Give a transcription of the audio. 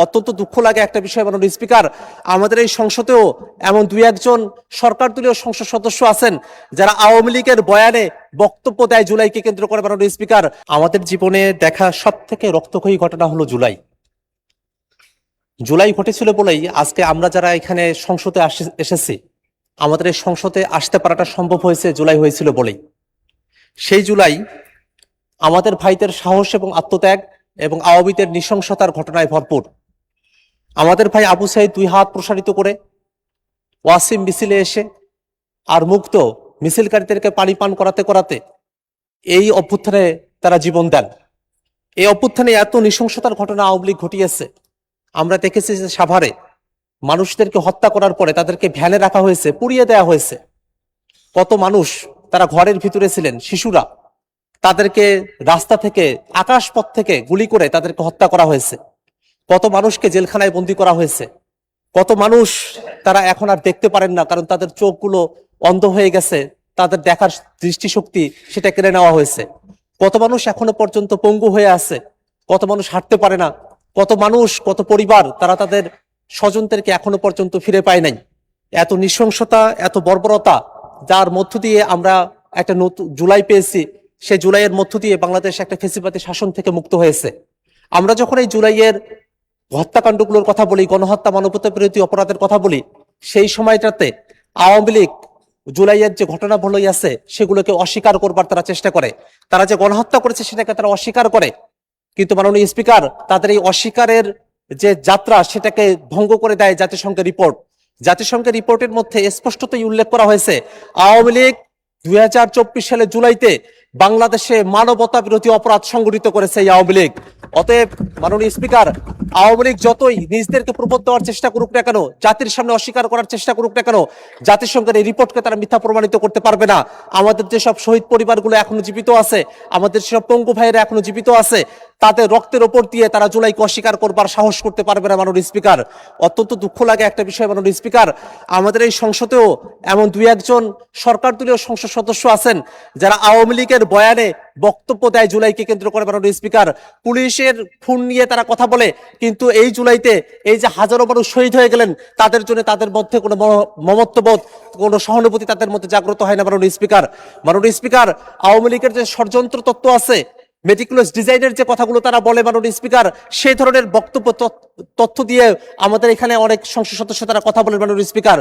অত্যন্ত দুঃখ লাগে একটা বিষয় মাননীয় স্পিকার, আমাদের এই সংসদেও এমন দুই একজন সরকার দলীয় সংসদ সদস্য আছেন যারা আওয়ামী লীগের বয়ানে বক্তব্য দেয় জুলাইকে কেন্দ্র করে। মাননীয় স্পিকার, আমাদের জীবনে দেখা সব থেকে রক্তক্ষয়ী ঘটনা হলো জুলাই। জুলাই ঘটেছিল বলেই আজকে আমরা যারা এখানে সংসদে এসেছি, আমাদের এই সংসদে আসতে পারাটা সম্ভব হয়েছে জুলাই হয়েছিল বলেই। সেই জুলাই আমাদের ভাইদের সাহস এবং আত্মত্যাগ এবং আওয়ামীদের নৃশংসতার ঘটনায় ভরপুর। আমাদের ভাই আবু সাইদ দুই হাত প্রসারিত করে ওয়াসিম মিছিলে এসে আর মুক্ত মিছিলকারীদেরকে পানি পান করাতে করাতে এই অভ্যুত্থানে তারা জীবন দেন। এই অভ্যুত্থানে এত নৃশংসতার ঘটনা আওয়ামী লীগ ঘটিয়েছে। আমরা দেখেছি যে সাভারে মানুষদেরকে হত্যা করার পরে তাদেরকে ভ্যানে রাখা হয়েছে, পুড়িয়ে দেওয়া হয়েছে। কত মানুষ তারা ঘরের ভিতরে ছিলেন, শিশুরা, তাদেরকে রাস্তা থেকে আকাশপথ থেকে গুলি করে তাদেরকে হত্যা করা হয়েছে। কত মানুষকে জেলখানায় বন্দী করা হয়েছে। কত মানুষ তারা এখন আর দেখতে পারেন না, কারণ তাদের চোখগুলো অন্ধ হয়ে গেছে, তাদের দেখার দৃষ্টিশক্তি সেটা কেড়ে নেওয়া হয়েছে। কত মানুষ এখনো পর্যন্ত পঙ্গু হয়ে আছে, কত মানুষ হাঁটতে পারে না, কত মানুষ, কত পরিবার তারা তাদের স্বজনদেরকে এখনো পর্যন্ত ফিরে পায় নাই। এত নৃশংসতা, এত বর্বরতা, যার মধ্য দিয়ে আমরা একটা নতুন জুলাই পেয়েছি, সেই জুলাইয়ের মধ্য দিয়ে বাংলাদেশ একটা ফেসিবাদী শাসন থেকে মুক্ত হয়েছে। আমরা যখন এই জুলাইয়ের হত্যাকাণ্ডগুলোর কথা বলি, গণহত্যা, মানবতা বিরোধী অপরাধের কথা বলি, সেই সময়টাতে আওয়ামী লীগ জুলাইয়ের যে ঘটনা বলই আছে সেগুলোকে অস্বীকার করবার তারা চেষ্টা করে। তারা যে গণহত্যা করেছে সেটাকে তারা অস্বীকার করে। কিন্তু মাননীয় স্পিকার, তাদের এই অস্বীকারের যে যাত্রা সেটাকে ভঙ্গ করে দেয় জাতিসংঘের রিপোর্ট। জাতিসংঘের রিপোর্টের মধ্যে স্পষ্টতই উল্লেখ করা হয়েছে আওয়ামী লীগ 2024 সালে জুলাইতে বাংলাদেশে মানবতা বিরোধী অপরাধ সংগঠিত করেছে এই আওয়ামী লীগ। অতএব মাননীয় স্পিকার, আওয়ামী লীগ যতই নিজদেরকে প্রবোধ দেওয়ার চেষ্টা করুক না কেন, জাতির সামনে অস্বীকার করার চেষ্টা করুক না কেন, জাতিসংঘের এই রিপোর্টকে তারা মিথ্যা প্রমাণিত করতে পারবে না। আমাদের যেসব শহীদ পরিবারগুলো এখনো জীবিত আছে, আমাদের যেসব পঙ্গু ভাইয়েরা এখনো জীবিত আছে, তাদের রক্তের ওপর দিয়ে তারা জুলাইকে অস্বীকার করবার সাহস করতে পারবে না। মাননীয় স্পিকার, অত্যন্ত দুঃখ লাগে একটা বিষয় মাননীয় স্পিকার, আমাদের এই সংসদেও এমন দুই একজন সরকার দলীয় সংসদ সদস্য আছেন যারা আওয়ামী লীগের বয়ানে বক্তব্য দেয় জুলাইকে কেন্দ্র করে। মাননীয় স্পিকার, পুলিশের খুন নিয়ে তারা কথা বলে, কিন্তু এই জুলাইতে এই যে হাজারো মানুষ শহীদ হয়ে গেলেন, তাদের জন্য তাদের মধ্যে কোনো মমত্ববোধ, কোনো সহানুভূতি তাদের মধ্যে জাগ্রত হয় না। মাননীয় স্পিকার, আওয়ামী লীগের যে ষড়যন্ত্র তত্ত্ব আছে, মেটিকুলাস ডিজাইনের যে কথাগুলো তারা বলে মাননীয় স্পিকার, সেই ধরনের বক্তব্য তথ্য দিয়ে আমাদের এখানে অনেক সংসদ সদস্য তারা কথা বলেন। মাননীয় স্পিকার।